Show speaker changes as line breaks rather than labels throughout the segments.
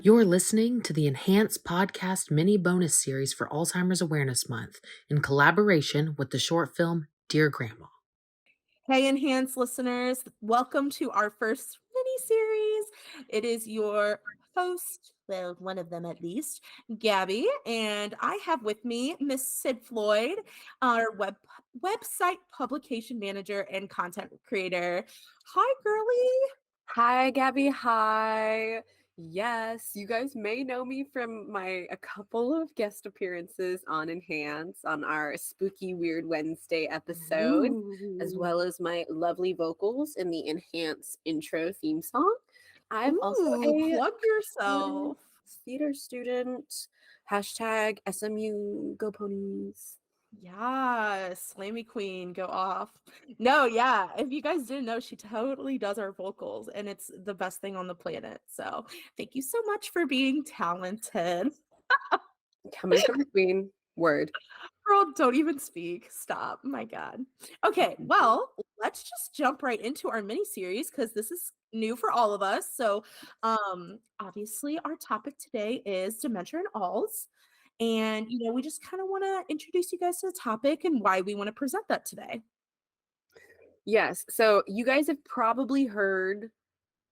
You're listening to the Enhanced Podcast mini bonus series for Alzheimer's Awareness Month in collaboration with the short film Dear Grandma.
Hey, Enhanced listeners, welcome to our first mini-series. It is your host, well, one of them at least, Gabby, and I have with me Miss Sid Floyd, our website publication manager and content creator. Hi, girly.
Hi, Gabby. Hi. Yes, you guys may know me from a couple of guest appearances on Enhance on our Spooky Weird Wednesday episode, as well as my lovely vocals in the Enhance intro theme song. I'm also a
Plug
theater,
yourself.
theater student. Hashtag SMU Go Ponies.
Yeah, Slammy Queen, go off. No, yeah. If you guys didn't know, she totally does our vocals, and it's the best thing on the planet. So thank you so much for being talented.
Coming from the Queen. Word.
Girl, don't even speak. Stop. My God. Okay, well, let's just jump right into our mini series because this is new for all of us. So, obviously, our topic today is dementia and alls. And, we just kind of want to introduce you guys to the topic and why we want to present that today.
Yes. So you guys have probably heard,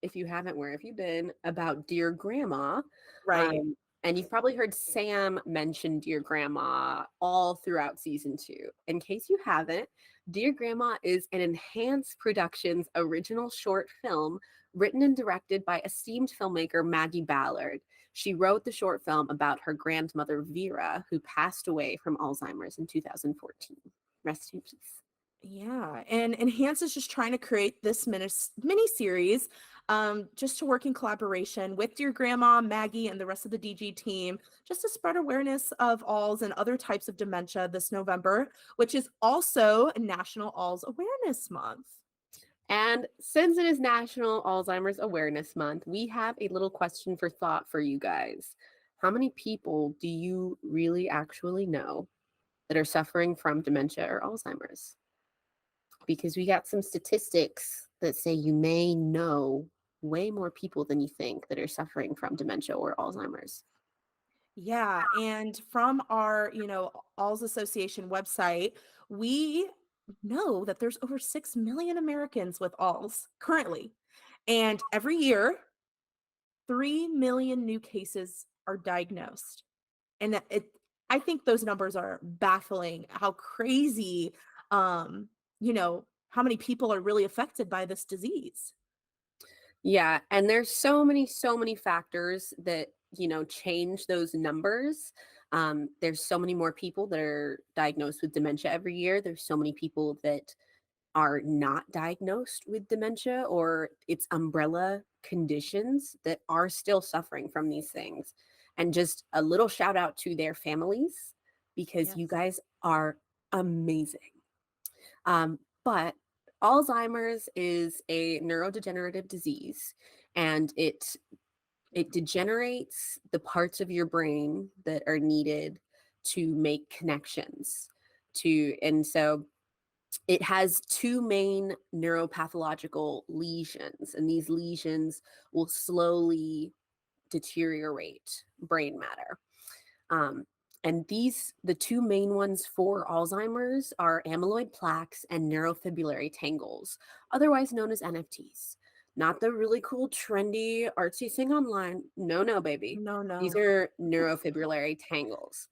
if you haven't, where have you been, about Dear Grandma.
Right.
And you've probably heard Sam mention Dear Grandma all throughout season 2. In case you haven't, Dear Grandma is an Enhanced Productions original short film written and directed by esteemed filmmaker Maggie Ballard. She wrote the short film about her grandmother Vera, who passed away from Alzheimer's in 2014. Rest in peace.
Yeah, and Enhance is just trying to create this mini series, just to work in collaboration with your grandma, Maggie, and the rest of the DG team, just to spread awareness of ALS and other types of dementia this November, which is also National ALS Awareness Month.
And since it is National Alzheimer's Awareness Month, we have a little question for thought for you guys. How many people do you really actually know that are suffering from dementia or Alzheimer's? Because we got some statistics that say you may know way more people than you think that are suffering from dementia or Alzheimer's.
Yeah, and from our, ALS Association website, we know that there's over 6 million Americans with ALS currently. And every year, 3 million new cases are diagnosed. And I think those numbers are baffling how crazy, how many people are really affected by this disease.
Yeah, and there's so many factors that, change those numbers. There's so many more people that are diagnosed with dementia every year. There's so many people that are not diagnosed with dementia or its umbrella conditions that are still suffering from these things. And just a little shout out to their families because you
Yes.
guys are amazing. But Alzheimer's is a neurodegenerative disease, and it degenerates the parts of your brain that are needed to make connections and so it has 2 main neuropathological lesions, and these lesions will slowly deteriorate brain matter. And the 2 main ones for Alzheimer's are amyloid plaques and neurofibrillary tangles, otherwise known as NFTs. Not the really cool, trendy, artsy thing online. No, baby.
No.
These are neurofibrillary tangles.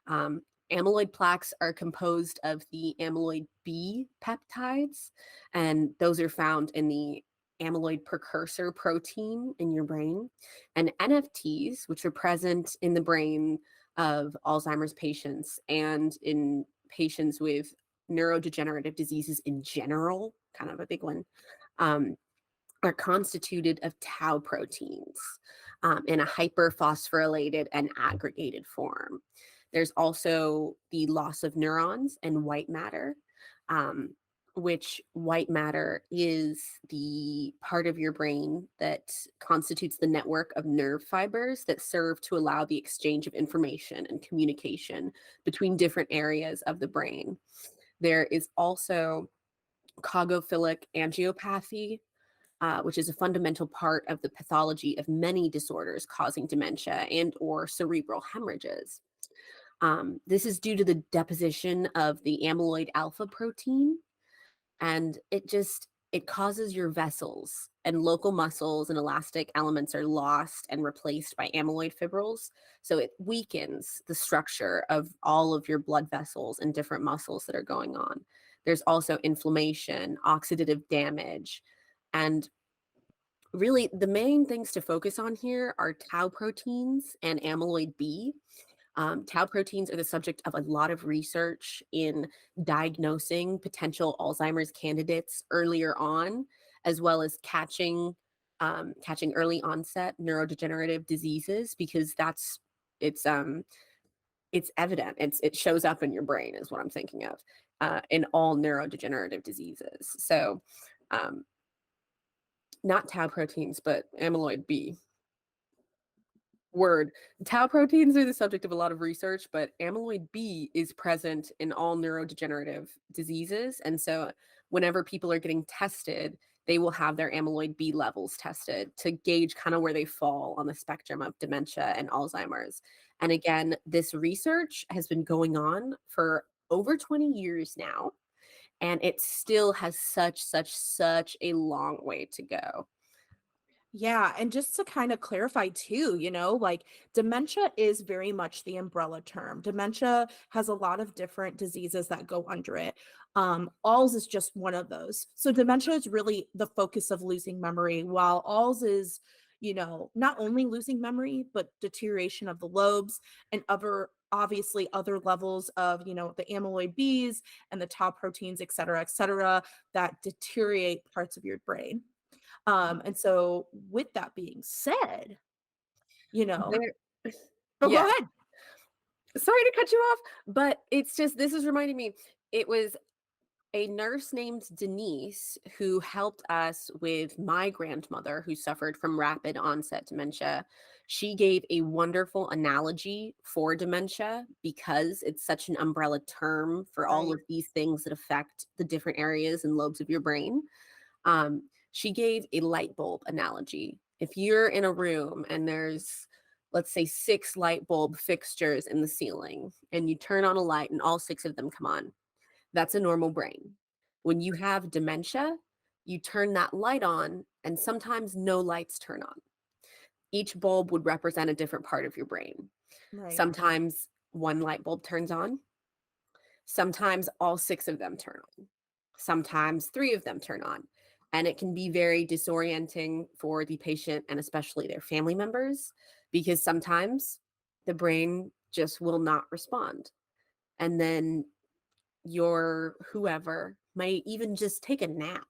Amyloid plaques are composed of the amyloid B peptides, and those are found in the amyloid precursor protein in your brain. And NFTs, which are present in the brain of Alzheimer's patients and in patients with neurodegenerative diseases in general, kind of a big one, are constituted of tau proteins in a hyperphosphorylated and aggregated form. There's also the loss of neurons and white matter, which white matter is the part of your brain that constitutes the network of nerve fibers that serve to allow the exchange of information and communication between different areas of the brain. There is also Cogophilic angiopathy, which is a fundamental part of the pathology of many disorders causing dementia and or cerebral hemorrhages. This is due to the deposition of the amyloid alpha protein, and it causes your vessels and local muscles and elastic elements are lost and replaced by amyloid fibrils. So it weakens the structure of all of your blood vessels and different muscles that are going on. There's also inflammation, oxidative damage, and really the main things to focus on here are tau proteins and amyloid b. Tau proteins are the subject of a lot of research in diagnosing potential Alzheimer's candidates earlier on, as well as catching early onset neurodegenerative diseases, because it's um it's evident. It shows up in your brain is what I'm thinking of, in all neurodegenerative diseases. So um, not tau proteins, but amyloid b. Word. Tau proteins are the subject of a lot of research, but amyloid B is present in all neurodegenerative diseases. And so, whenever people are getting tested, they will have their amyloid B levels tested to gauge kind of where they fall on the spectrum of dementia and Alzheimer's. And again, this research has been going on for over 20 years now, and it still has such a long way to go.
Yeah, and just to kind of clarify too, like dementia is very much the umbrella term. Dementia has a lot of different diseases that go under it. Alz is just one of those. So dementia is really the focus of losing memory, while Alz is, not only losing memory, but deterioration of the lobes and other obviously other levels of, the amyloid Bs and the tau proteins, et cetera, that deteriorate parts of your brain. And so with that being said, you know
There,
oh, go
yeah,
ahead.
sorry to cut you off, but it's just this is reminding me. It was a nurse named Denise who helped us with my grandmother who suffered from rapid onset dementia. She gave a wonderful analogy for dementia because it's such an umbrella term for all
Right.
of these things that affect the different areas and lobes of your brain. She gave a light bulb analogy. If you're in a room and there's, let's say, 6 light bulb fixtures in the ceiling, and you turn on a light and all 6 of them come on, that's a normal brain. When you have dementia, you turn that light on, and sometimes no lights turn on. Each bulb would represent a different part of your brain.
Right.
Sometimes 1 light bulb turns on, sometimes all 6 of them turn on, sometimes 3 of them turn on. And it can be very disorienting for the patient and especially their family members, because sometimes the brain just will not respond. And then your whoever might even just take a nap,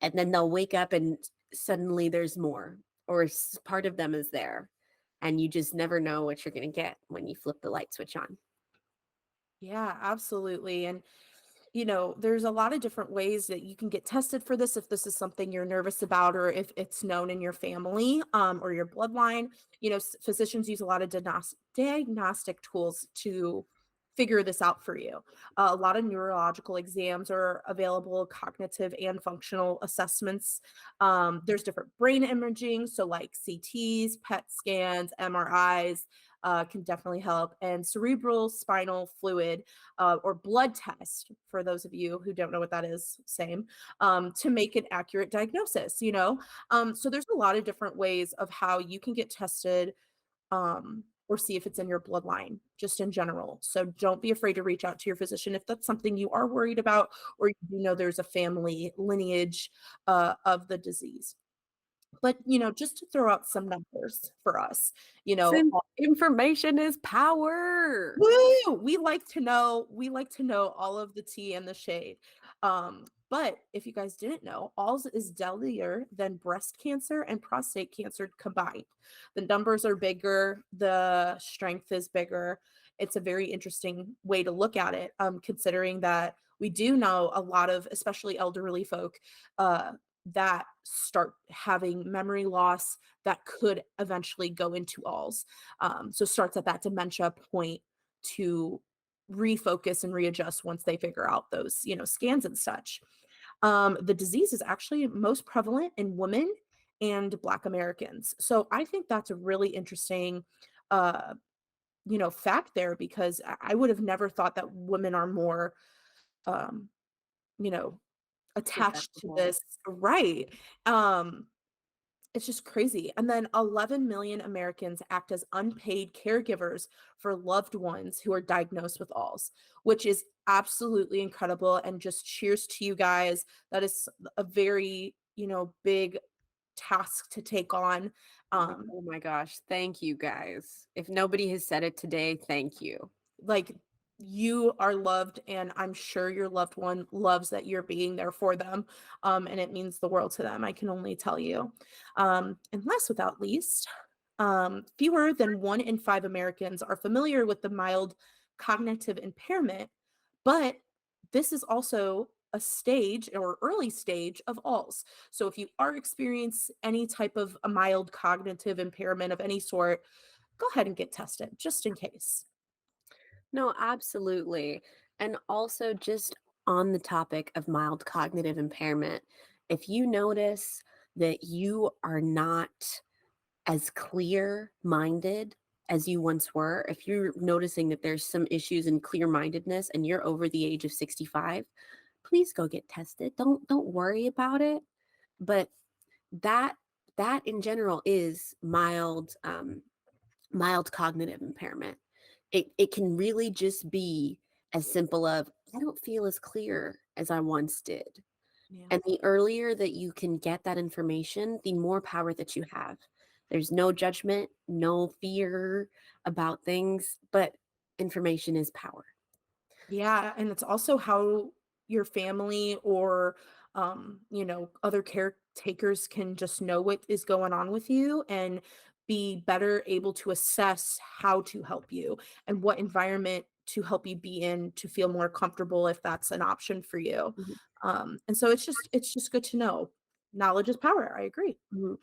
and then they'll wake up and suddenly there's more, or part of them is there, and you just never know what you're going to get when you flip the light switch on.
Yeah, absolutely. And there's a lot of different ways that you can get tested for this if this is something you're nervous about or if it's known in your family or your bloodline. Physicians use a lot of diagnostic tools to figure this out for you. A lot of neurological exams are available, cognitive and functional assessments. There's different brain imaging, so like CTs, PET scans, MRIs. Can definitely help, and cerebral spinal fluid or blood test, for those of you who don't know what that is, same, to make an accurate diagnosis, So there's a lot of different ways of how you can get tested or see if it's in your bloodline, just in general. So don't be afraid to reach out to your physician if that's something you are worried about, or you do know there's a family lineage of the disease. But, just to throw out some numbers for us, you know,
Information is power.
woo! We like to know all of the tea and the shade. But if you guys didn't know, ALS is deadlier than breast cancer and prostate cancer combined. The numbers are bigger, the strength is bigger. It's a very interesting way to look at it, considering that we do know a lot of, especially elderly folk, that start having memory loss that could eventually go into ALS. So starts at that dementia point to refocus and readjust once they figure out those, scans and such. The disease is actually most prevalent in women and Black Americans. So I think that's a really interesting, uh, fact there because I would have never thought that women are more, um, you know, attached to
Susceptible.
this. Right. Um, it's just crazy. And then 11 million Americans act as unpaid caregivers for loved ones who are diagnosed with ALS, which is absolutely incredible. And just cheers to you guys. That is a very, big task to take on. Um,
Oh my gosh, thank you guys. If nobody has said it today, thank you.
like you are loved and I'm sure your loved one loves that you're being there for them, and it means the world to them, I can only tell you. And last without least, fewer than 1 in 5 Americans are familiar with the mild cognitive impairment, but this is also a stage or early stage of alls. So if you are experience any type of a mild cognitive impairment of any sort, go ahead and get tested just in case.
No, absolutely. And also, just on the topic of mild cognitive impairment, if you notice that you are not as clear minded as you once were, if you're noticing that there's some issues in clear mindedness and you're over the age of 65, please go get tested. Don't worry about it. But that that in general is mild cognitive impairment. It can really just be as simple of I don't feel as clear as I once did.
Yeah.
And the earlier that you can get that information, the more power that you have. There's no judgment, no fear about things, but information is power.
Yeah, and it's also how your family or, other caretakers can just know what is going on with you and be better able to assess how to help you and what environment to help you be in to feel more comfortable if that's an option for you.
Mhm,
And so it's just good to know. Knowledge is power. I agree.
mhm.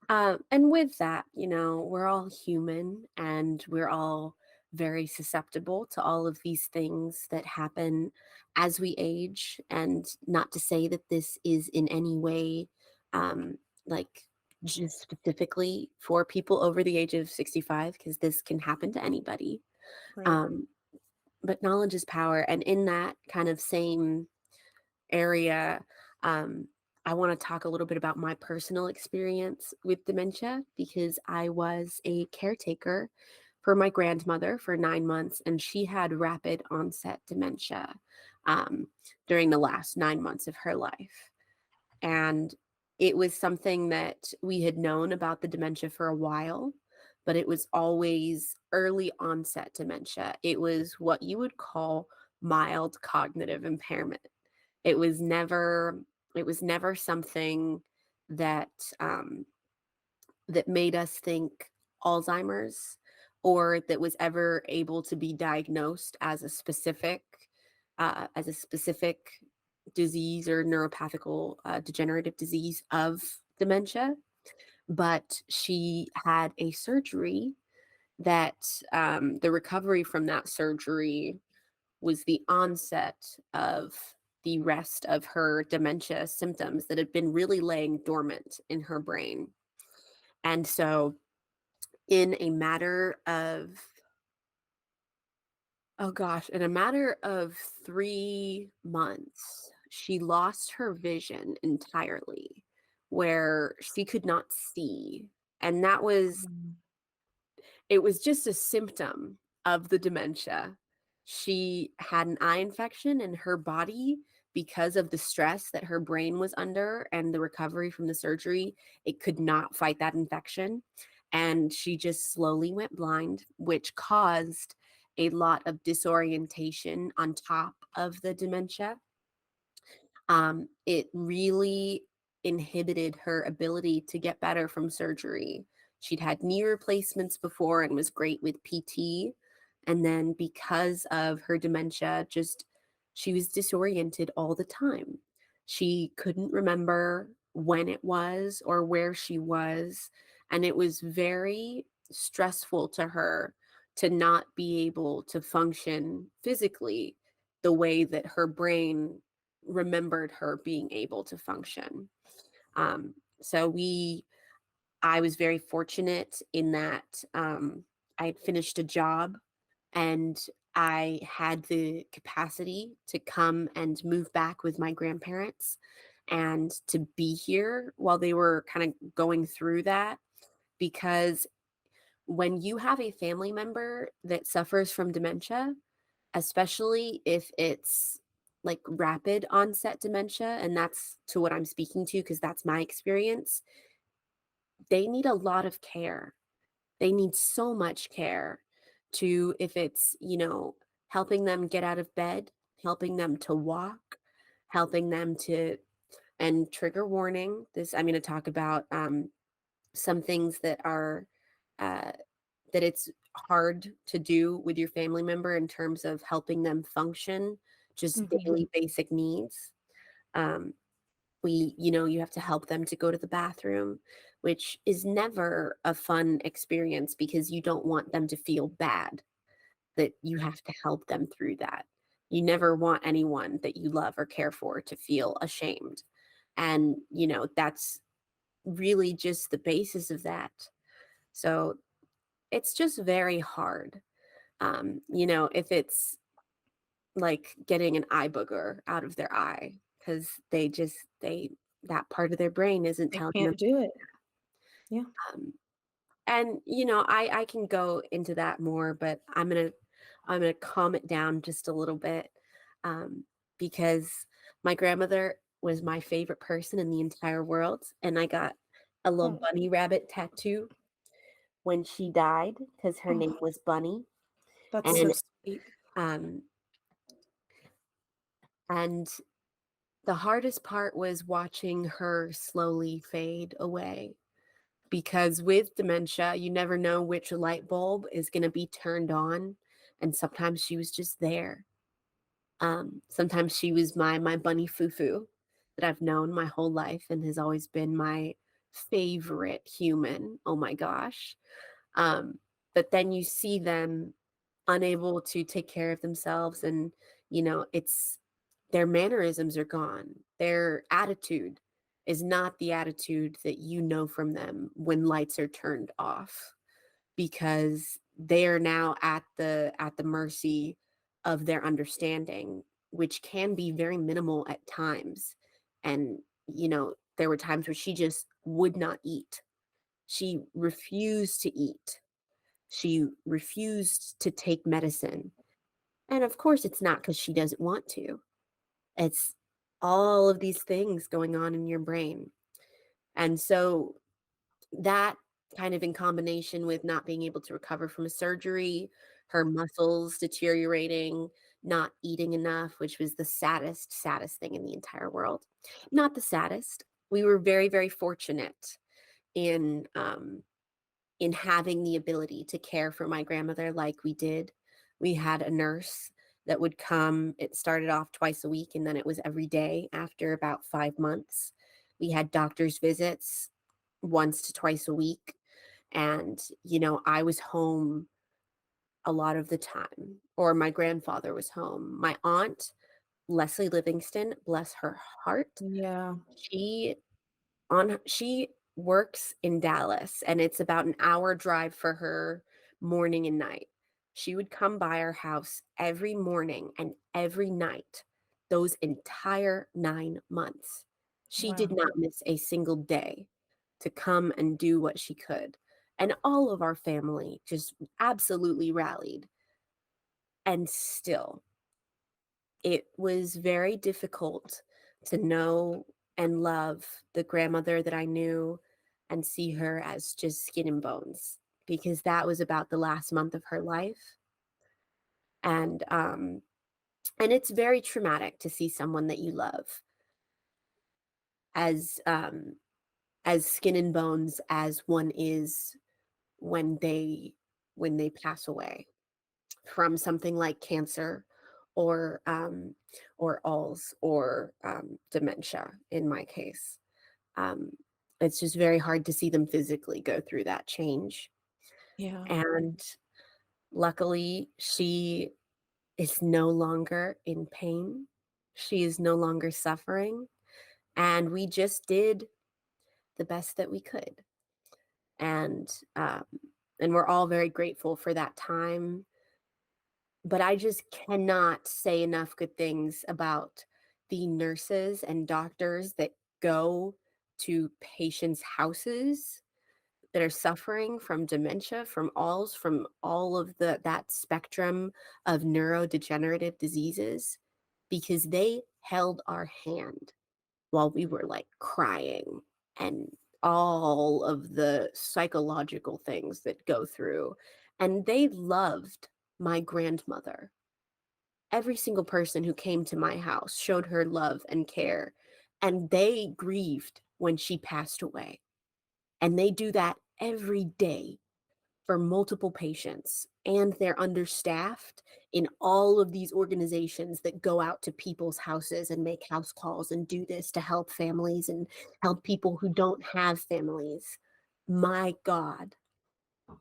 And with that, we're all human and we're all very susceptible to all of these things that happen as we age. And not to say that this is in any way um, like just specifically for people over the age of 65, because this can happen to anybody.
Right.
Um, but knowledge is power. And in that kind of same area, um, I want to talk a little bit about my personal experience with dementia because I was a caretaker for my grandmother for 9 months, and she had rapid onset dementia um, during the last 9 months of her life. And it was something that we had known about the dementia for a while, but it was always early onset dementia. It was what you would call mild cognitive impairment. It was never it was never something that that made us think Alzheimer's or that was ever able to be diagnosed as a specific disease or neuropathical degenerative disease of dementia. But she had a surgery that the recovery from that surgery was the onset of the rest of her dementia symptoms that had been really laying dormant in her brain. And so, in a matter of, oh gosh, in a matter of 3 months, she lost her vision entirely, where she could not see. And it was just a symptom of the dementia. She had an eye infection in her body because of the stress that her brain was under and the recovery from the surgery. It could not fight that infection. And she just slowly went blind, which caused a lot of disorientation on top of the dementia. It really inhibited her ability to get better from surgery. She'd had knee replacements before and was great with PT. And then because of her dementia, just she was disoriented all the time. She couldn't remember when it was or where she was. And it was very stressful to her to not be able to function physically the way that her brain remembered her being able to function. So I was very fortunate in that I had finished a job and I had the capacity to come and move back with my grandparents and to be here while they were kind of going through that. Because when you have a family member that suffers from dementia, especially if it's like rapid onset dementia, and that's to what I'm speaking to because that's my experience, they need a lot of care. They need so much care to, if it's, helping them get out of bed, helping them to walk, helping them to, and trigger warning, this, I'm going to talk about some things that are, uh, that it's hard to do with your family member in terms of helping them function, just
Mhm.
daily basic needs. Um, you have to help them to go to the bathroom, which is never a fun experience because you don't want them to feel bad that you have to help them through that. You never want anyone that you love or care for to feel ashamed. And, that's really just the basis of that. So it's just very hard. If it's like getting an eye booger out of their eye because that part of their brain isn't
They
telling them.
can't do it. Yeah.
um, and I can go into that more, but I'm gonna calm it down just a little bit, um, because my grandmother was my favorite person in the entire world, and I got a little
Oh,
bunny rabbit tattoo when she died because her name
oh,
was Bunny.
that's so
And
sweet.
um and the hardest part was watching her slowly fade away, because with dementia, you never know which light bulb is going to be turned on, and sometimes she was just there. Sometimes she was my bunny fufu that I've known my whole life and has always been my favorite human. Oh my gosh. Um, but then you see them unable to take care of themselves, and it's their mannerisms are gone. Their attitude is not the attitude that you know from them when lights are turned off, because they are now at the mercy of their understanding, which can be very minimal at times. And there were times where she just would not eat. She refused to eat. She refused to take medicine. And of course, it's not because she doesn't want to. It's all of these things going on in your brain. And so that kind of in combination with not being able to recover from a surgery, her muscles deteriorating, not eating enough, which was the saddest, saddest thing in the entire world. Not the saddest. We were very, very fortunate in in having the ability to care for my grandmother like we did. We had a nurse that would come. It started off twice a week and then it was every day after about 5 months. We had doctor's visits once to twice a week. And, I was home a lot of the time, or my grandfather was home. My aunt, Leslie Livingston, bless her heart,
Yeah.
she she works in Dallas and it's about an hour drive for her morning and night. She would come by our house every morning and every night those entire 9 months. She did
Wow.
not miss a single day to come and do what she could. And all of our family just absolutely rallied. And still, it was very difficult to know and love the grandmother that I knew and see her as just skin and bones, because that was about the last month of her life. And it's very traumatic to see someone that you love as as skin and bones as one is when they pass away from something like cancer or ALS or dementia in my case. Um, it's just very hard to see them physically go through that change.
Yeah.
And luckily, she is no longer in pain. She is no longer suffering, and we just did the best that we could. And um, and we're all very grateful for that time. But I just cannot say enough good things about the nurses and doctors that go to patients' houses that are suffering from dementia, from alls, from all of that spectrum of neurodegenerative diseases, because they held our hand while we were like crying and all of the psychological things that go through. And they loved my grandmother. Every single person who came to my house showed her love and care, and they grieved when she passed away. And they do that every day for multiple patients, and they're understaffed in all of these organizations that go out to people's houses and make house calls and do this to help families and help people who don't have families. My God,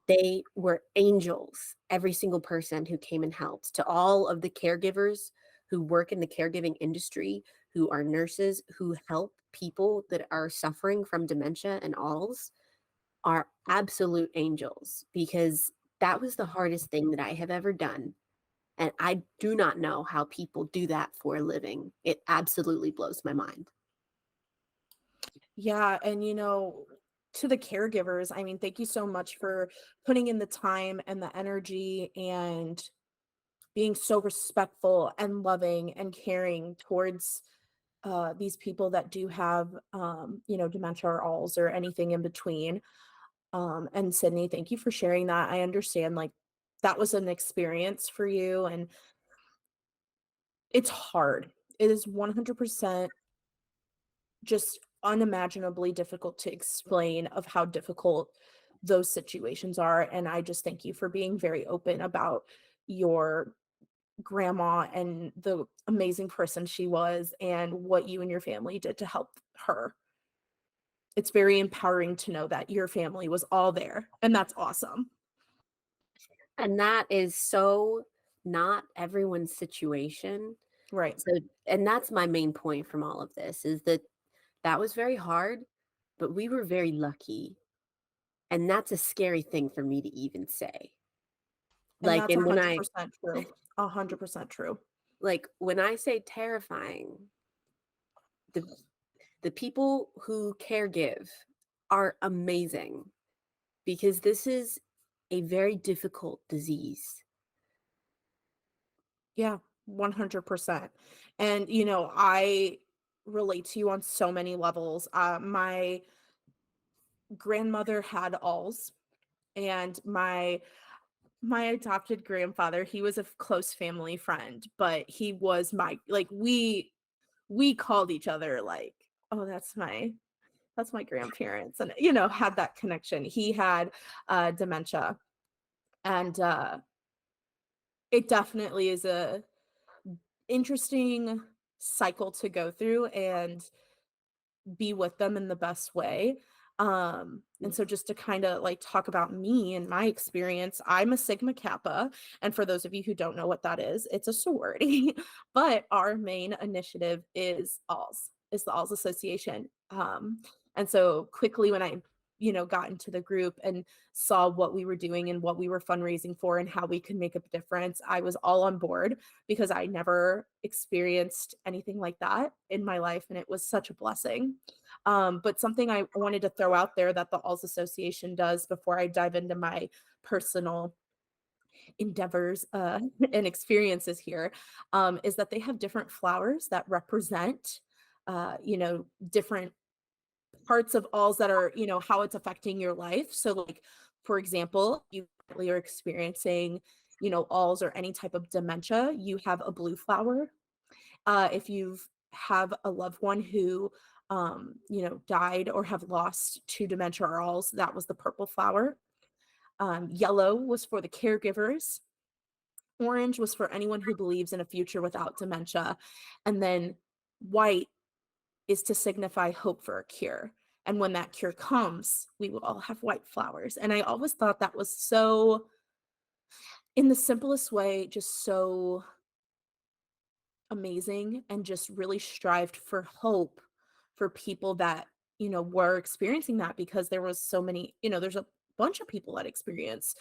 they were angels, every single person who came and helped. To all of the caregivers who work in the caregiving industry, who are nurses, who help people that are suffering from dementia and alls, are absolute angels, because that was the hardest thing that I have ever done. And I do not know how people do that for a living. It absolutely blows my mind.
Yeah, and to the caregivers, I mean, thank you so much for putting in the time and the energy and being so respectful and loving and caring towards these people that do have dementia or alls or anything in between. And Sydney, thank you for sharing that. I understand like that was an experience for you, and it's hard. It is 100% just unimaginably difficult to explain of how difficult those situations are. And I just thank you for being very open about your grandma and the amazing person she was and what you and your family did to help her. It's very empowering to know that your family was all there, and that's awesome.
And that is so not everyone's situation.
Right.
So, and that's my main point from all of this, is that that was very hard, but we were very lucky. And that's a scary thing for me to even say.
And
Like,
that's
and when I
100% true. 100% true.
like when I say terrifying, the the people who care give are amazing, because this is a very difficult disease.
Yeah, 100%. And, I relate to you on so many levels. My grandmother had alls, and my adopted grandfather, he was a close family friend, but he was my like we called each other like, oh, that's my grandparents, and had that connection. He had dementia, and it definitely is a interesting cycle to go through and be with them in the best way. And so just to kind of like talk about me and my experience, I'm a Sigma Kappa. And for those of you who don't know what that is, it's a sorority. But our main initiative is the Alls Association. And so quickly when I got into the group and saw what we were doing and what we were fundraising for and how we could make a difference, I was all on board because I never experienced anything like that in my life. And it was such a blessing. But something I wanted to throw out there that the Alls Association does before I dive into my personal endeavors and experiences here, is that they have different flowers that represent, different parts of alls that are, how it's affecting your life. So like, for example, you are experiencing, alls or any type of dementia, you have a blue flower. If you've have a loved one who died or have lost to dementia or alls, that was the purple flower. Yellow was for the caregivers. Orange was for anyone who believes in a future without dementia. And then white is to signify hope for a cure. And when that cure comes, we will all have white flowers. And I always thought that was so, in the simplest way, just so amazing and just really strived for hope for people that, were experiencing that, because there was so many, there's a bunch of people that experience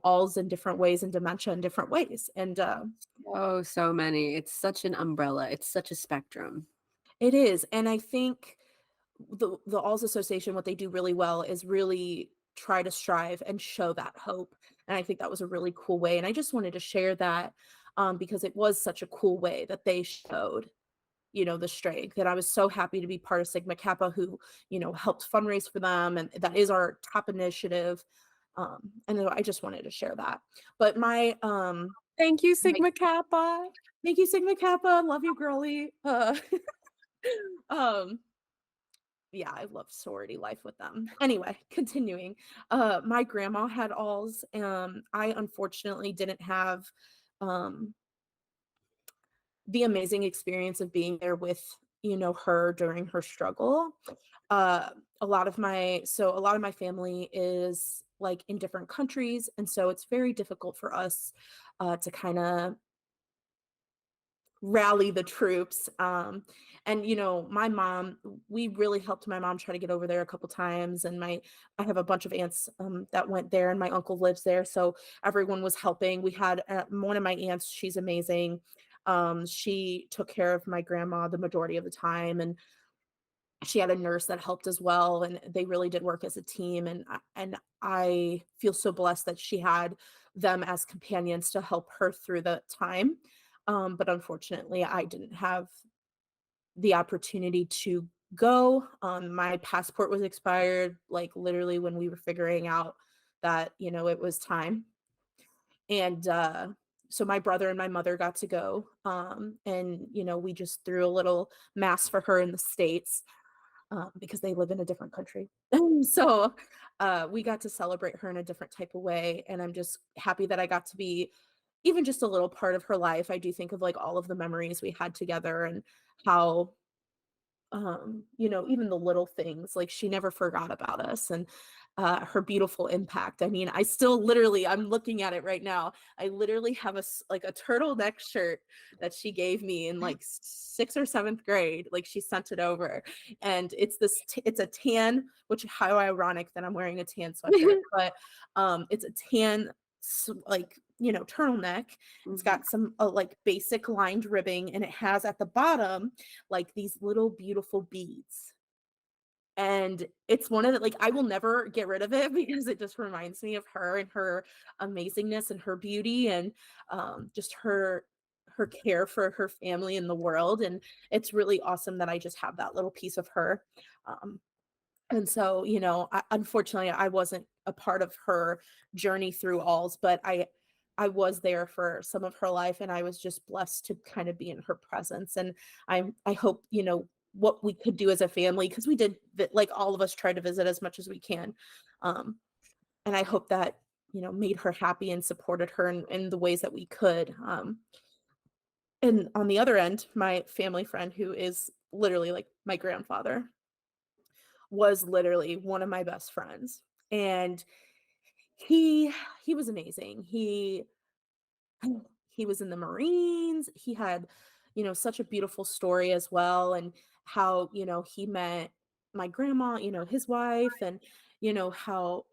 alls in different ways and dementia in different ways. And
Oh, so many. It's such an umbrella. It's such a spectrum.
it is. And I think the Alls Association, what they do really well is really try to strive and show that hope. And I think that was a really cool way. And I just wanted to share that because it was such a cool way that they showed, the strength. And I was so happy to be part of Sigma Kappa, who, helped fundraise for them. And that is our top initiative. And I just wanted to share that. But
Thank you,
my
Sigma Kappa.
thank you, Sigma Kappa. Love you, girly. Um, yeah, I love sorority life with them. Anyway, continuing. My grandma had alls. I unfortunately didn't have um the amazing experience of being there with, her during her struggle. Uh a lot of my family is like in different countries, and so it's very difficult for us to kind of rally the troops. And my mom, we really helped my mom try to get over there a couple times. And I have a bunch of aunts that went there, and my uncle lives there, so everyone was helping. We had one of my aunts, she's amazing. She took care of my grandma the majority of the time, and she had a nurse that helped as well, and they really did work as a team. And I feel so blessed that she had them as companions to help her through the time. But unfortunately, I didn't have the opportunity to go. My passport was expired, like literally when we were figuring out that, it was time. And so my brother and my mother got to go. And, we just threw a little mass for her in the States, because they live in a different country. So we got to celebrate her in a different type of way. And I'm just happy that I got to be even just a little part of her life. I do think of like all of the memories we had together, and how even the little things, like she never forgot about us, and her beautiful impact. I mean, I still literally, I'm looking at it right now. I literally have like a turtleneck shirt that she gave me in like sixth or seventh grade. Like she sent it over, and it's a tan, which how ironic that I'm wearing a tan sweatshirt, but it's a tan like turtleneck. It's
Mhm.
got some like basic lined ribbing, and it has at the bottom like these little beautiful beads. And it's one of the, like, I will never get rid of it because it just reminds me of her and her amazingness and her beauty, and just her care for her family and the world. And it's really awesome that I just have that little piece of her. Um, and so, unfortunately, I wasn't a part of her journey through alls, but I was there for some of her life, and I was just blessed to kind of be in her presence. And I hope, what we could do as a family, because we did like all of us try to visit as much as we can. Um, and I hope that, made her happy and supported her in the ways that we could. And on the other end, my family friend, who is literally like my grandfather, was literally one of my best friends. And he he was amazing. He was in the Marines. He had, such a beautiful story as well, and how, he met my grandma, his wife, and how,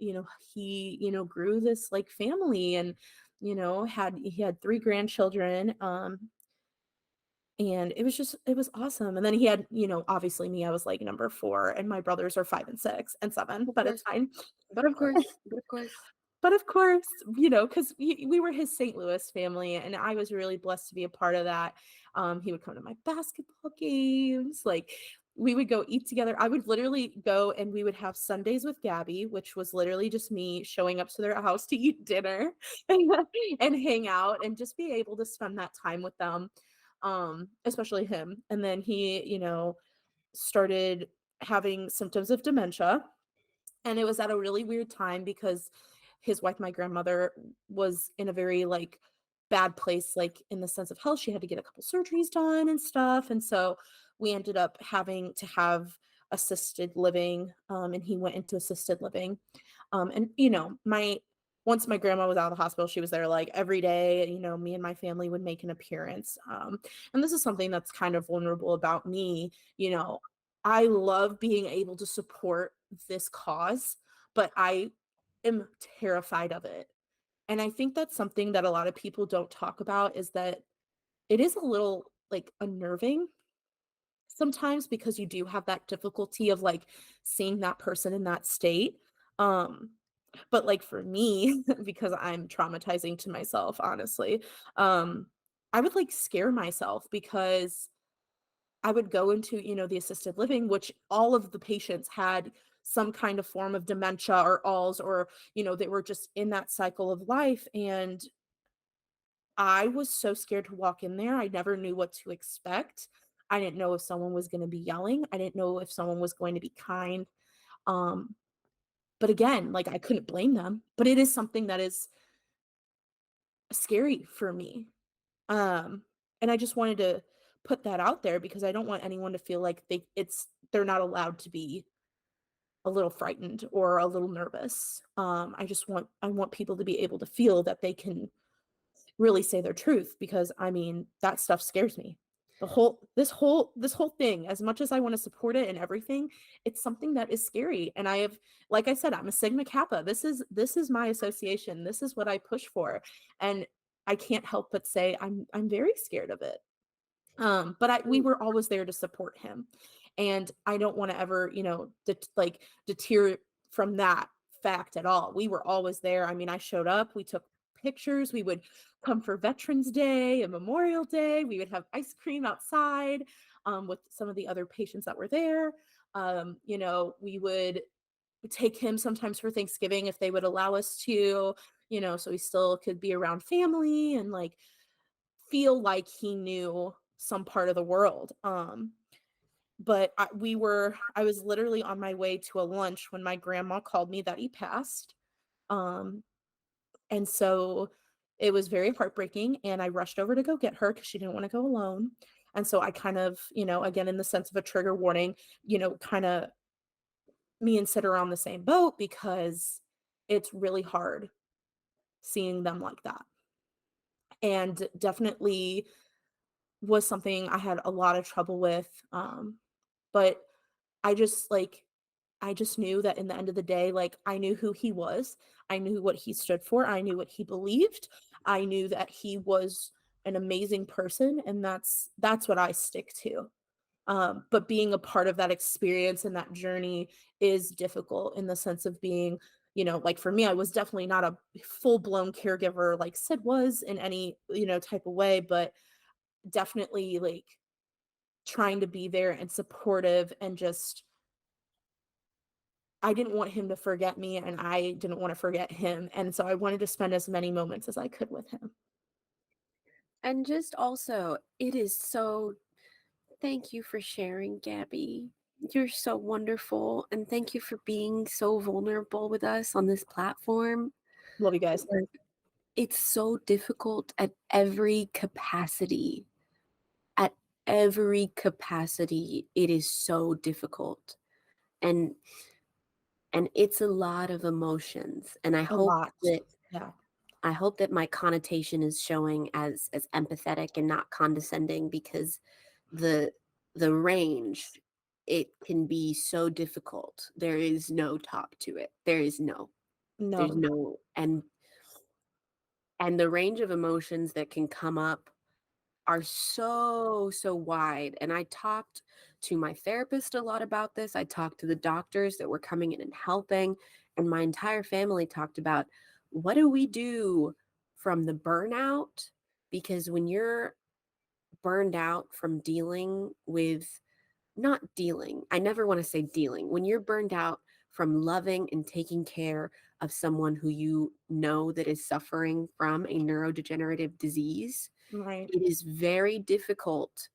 he, grew this like family, and he had three grandchildren. And it was awesome. And then he had, obviously me, I was like number 4, and my brothers are 5 and 6 and 7,
Of
but it's
course.
fine.
But of course.
But of course, because we were his St. Louis family, and I was really blessed to be a part of that. He would come to my basketball games. Like, we would go eat together. I would literally go, and we would have Sundays with Gabby, which was literally just me showing up to their house to eat dinner and hang out and just be able to spend that time with them, especially him. And then he, started having symptoms of dementia, and it was at a really weird time because his wife, my grandmother, was in a very like bad place, like in the sense of health. She had to get a couple surgeries done and stuff. And so we ended up having to have assisted living. And he went into assisted living. And my once my grandma was out of the hospital, she was there like every day. Me and my family would make an appearance. And this is something that's kind of vulnerable about me. I love being able to support this cause, but I am terrified of it. And I think that's something that a lot of people don't talk about is that it is a little like unnerving sometimes because you do have that difficulty of like seeing that person in that state. Um, but like for me, because I'm traumatizing to myself, honestly, um, I would like scare myself because I would go into, the assisted living, which all of the patients had some kind of form of dementia or alls, or, they were just in that cycle of life. And I was so scared to walk in there. I never knew what to expect. I didn't know if someone was going to be yelling. I didn't know if someone was going to be kind. Um, but again, like I couldn't blame them, but it is something that is scary for me. Um, and I just wanted to put that out there because I don't want anyone to feel like they're not allowed to be a little frightened or a little nervous. I want people to be able to feel that they can really say their truth because I mean, that stuff scares me. This whole thing, as much as I want to support it and everything, it's something that is scary. And like I said, I'm a Sigma Kappa. This is my association. This is what I push for. And I can't help but say I'm very scared of it. But we were always there to support him. And I don't want to ever, deter from that fact at all. We were always there. I mean, I showed up, we took pictures, we would come for Veterans Day and Memorial Day, we would have ice cream outside with some of the other patients that were there. We would take him sometimes for Thanksgiving if they would allow us to, so he still could be around family and like feel like he knew some part of the world. But I was literally on my way to a lunch when my grandma called me that he passed. Um, and so it was very heartbreaking and I rushed over to go get her because she didn't want to go alone. And so I kind of, again, in the sense of a trigger warning, kind of me and Sid are on the same boat because it's really hard seeing them like that. And definitely was something I had a lot of trouble with. But I just like I just knew that in the end of the day, like I knew who he was. I knew what he stood for. I knew what he believed. I knew that he was an amazing person and that's what I stick to. But being a part of that experience and that journey is difficult in the sense of being, like for me, I was definitely not a full-blown caregiver like Sid was in any, type of way, but definitely like trying to be there and supportive and just I didn't want him to forget me and I didn't want to forget him. And so I wanted to spend as many moments as I could with him.
And just also, it is so thank you for sharing, Gabby. You're so wonderful. And thank you for being so vulnerable with us on this platform.
Love you guys.
Like, it's so difficult at every capacity. At every capacity, it is so difficult. And it's a lot of emotions. And
A lot. Yeah.
I hope that my connotation is showing as empathetic and not condescending because the range, it can be so difficult. There is no top to it. There's
No,
no and the range of emotions that can come up are so wide. And I talked to my therapist a lot about this. I talked to the doctors that were coming in and helping, and my entire family talked about what do we do from the burnout? Because when you're burned out from dealing with not dealing, I never want to say dealing. When you're burned out from loving and taking care of someone who you know that is suffering from a neurodegenerative disease,
right.
it is very difficult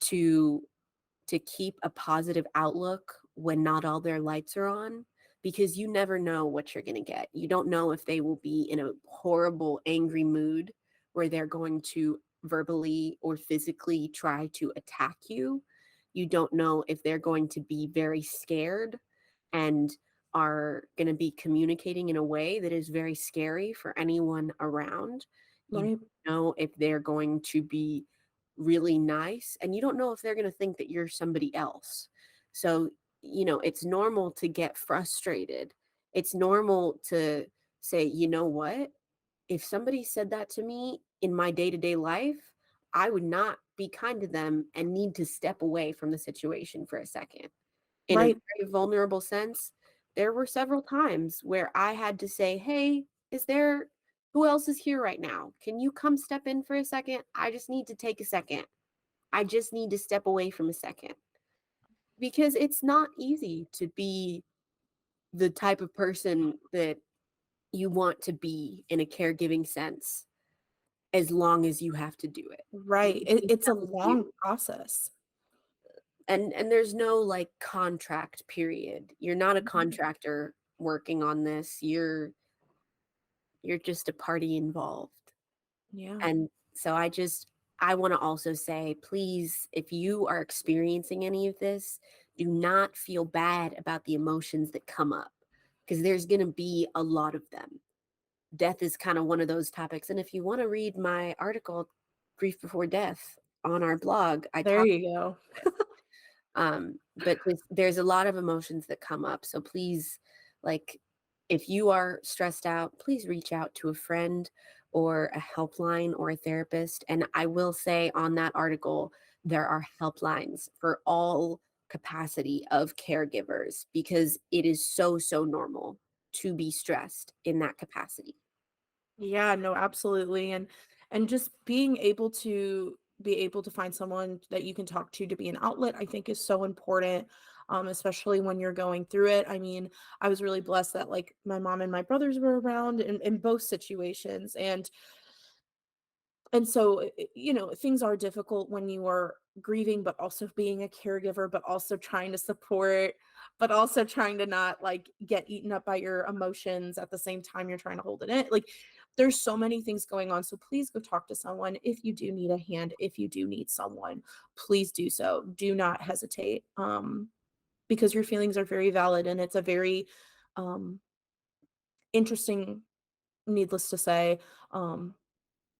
to keep a positive outlook when not all their lights are on because you never know what you're going to get. You don't know if they will be in a horrible angry mood where they're going to verbally or physically try to attack you. You don't know if they're going to be very scared and are going to be communicating in a way that is very scary for anyone around. You
Right.
don't know if they're going to be really nice, and you don't know if they're going to think that you're somebody else. So, it's normal to get frustrated. It's normal to say, you know what? If somebody said that to me in my day to day life, I would not be kind to them and need to step away from the situation for a second. In a
Right.
very vulnerable sense, there were several times where I had to say, hey, who else is here right now? Can you come step in for a second? I just need to take a second. I just need to step away from a second. Because it's not easy to be the type of person that you want to be in a caregiving sense as long as you have to do it.
Right.
Nobody
It's a
tells
long
you.
process.
And there's no like contract period. You're not a
Mhm.
contractor working on this. You're just a party involved.
Yeah.
And so I want to also say, please, if you are experiencing any of this, do not feel bad about the emotions that come up, because there's going to be a lot of them. Death is kind of one of those topics. And if you want to read my article, Grief Before Death, on our blog, I
There
talk
you go.
about it. But there's a lot of emotions that come up. So please, like, if you are stressed out, please reach out to a friend or a helpline or a therapist. And I will say on that article, there are helplines for all capacity of caregivers, because it is so, so normal to be stressed in that capacity.
Yeah, no, absolutely. And just be able to find someone that you can talk to be an outlet, I think is so important. Especially when you're going through it. I mean, I was really blessed that like my mom and my brothers were around in both situations. And so, things are difficult when you are grieving, but also being a caregiver, but also trying to support, but also trying to not like get eaten up by your emotions at the same time you're trying to hold it in. Like, there's so many things going on. So please go talk to someone if you do need a hand, if you do need someone, please do so. Do not hesitate. Because your feelings are very valid and it's a very um interesting, needless to say, um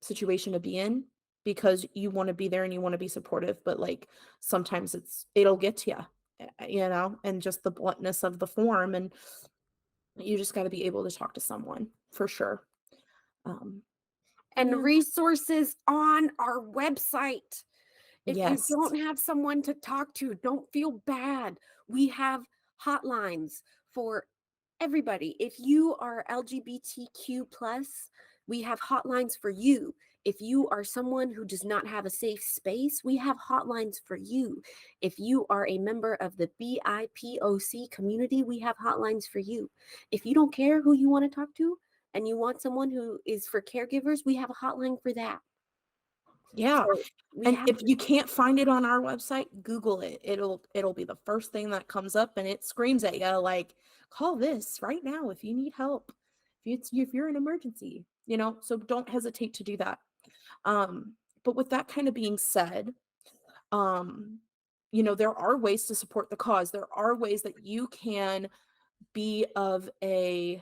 situation to be in because you want to be there and you want to be supportive, but like sometimes it'll get to you, and just the bluntness of the form, and you just got to be able to talk to someone for sure. Um,
And
yeah.
resources on our website. If you
Yes.
don't have someone to talk to, don't feel bad. We have hotlines for everybody. If you are LGBTQ plus, we have hotlines for you. If you are someone who does not have a safe space, we have hotlines for you. If you are a member of the BIPOC community, we have hotlines for you. If you don't care who you want to talk to and you want someone who is for caregivers, we have a hotline for that.
Yeah.
So we
And
have
if you can't find it on our website, Google it. It'll be the first thing that comes up and it screams at you like, call this right now if you need help. If you're in emergency, so don't hesitate to do that. But with that kind of being said, um, there are ways to support the cause. There are ways that you can be of a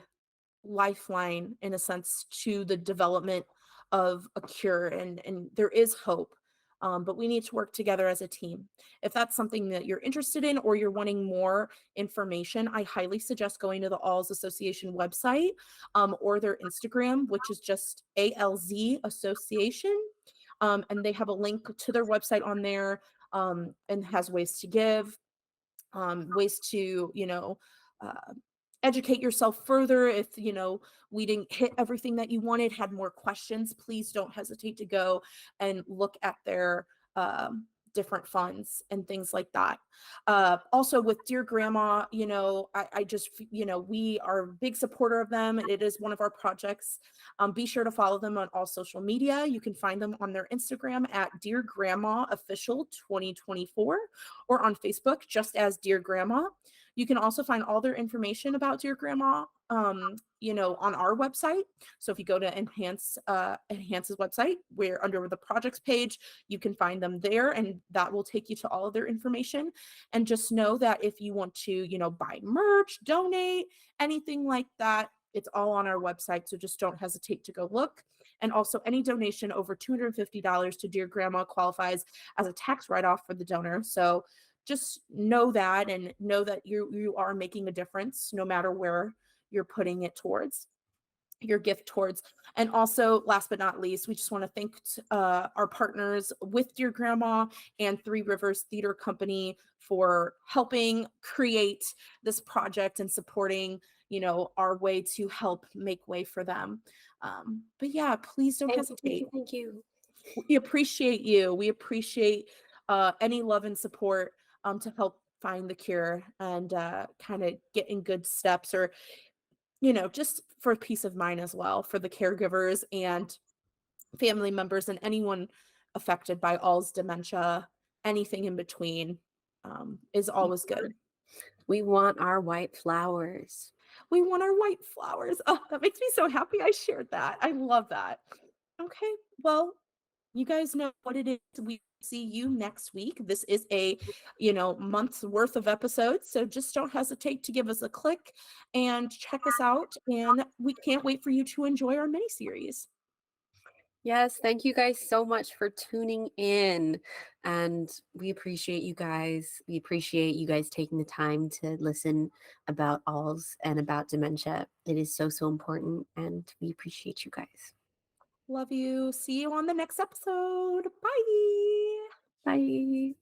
lifeline in a sense to the development of a cure, and there is hope. But we need to work together as a team. If that's something that you're interested in or you're wanting more information, I highly suggest going to the Alz Association website, or their Instagram, which is just ALZ Association. And they have a link to their website on there, and has ways to give, ways to, uh, educate yourself further. If, we didn't hit everything that you wanted, had more questions, please don't hesitate to go and look at their different funds and things like that. Also with Dear Grandma, I just, we are a big supporter of them. It is one of our projects. Be sure to follow them on all social media. You can find them on their Instagram at Dear Grandma Official 2024, or on Facebook just as Dear Grandma. You can also find all their information about Dear Grandma, on our website. So if you go to Enhance's website, where under the projects page, you can find them there, and that will take you to all of their information. And just know that if you want to, buy merch, donate, anything like that, it's all on our website. So just don't hesitate to go look. And also, any donation over $250 to Dear Grandma qualifies as a tax write-off for the donor. So just know that, and know that you are making a difference no matter where you're putting it towards, your gift towards. And also, last but not least, we just want to thank our partners with Dear Grandma and Three Rivers Theater Company for helping create this project and supporting, our way to help make way for them. But yeah, please don't hesitate.
Thank you.
We appreciate you. We appreciate any love and support to help find the cure and kind of get in good steps, or just for peace of mind as well, for the caregivers and family members and anyone affected by Alzheimer's, dementia, anything in between, is always good.
We want our white flowers.
We want our white flowers. Oh, that makes me so happy I shared that. I love that. Okay, well, you guys know what it is. We see you next week. This is a, month's worth of episodes. So just don't hesitate to give us a click and check us out. And we can't wait for you to enjoy our mini series.
Yes, thank you guys so much for tuning in. And we appreciate you guys. We appreciate you guys taking the time to listen about ALS and about dementia. It is so, so important. And we appreciate you guys.
Love you. See you on the next episode. Bye.
Bye.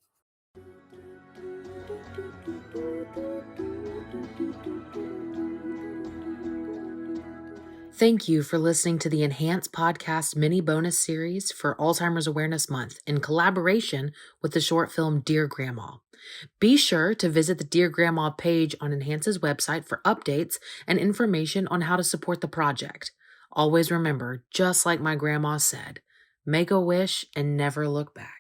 Thank you for listening to the Enhance Podcast mini bonus series for Alzheimer's Awareness Month in collaboration with the short film Dear Grandma. Be sure to visit the Dear Grandma page on Enhance's website for updates and information on how to support the project. Always remember, just like my grandma said, make a wish and never look back.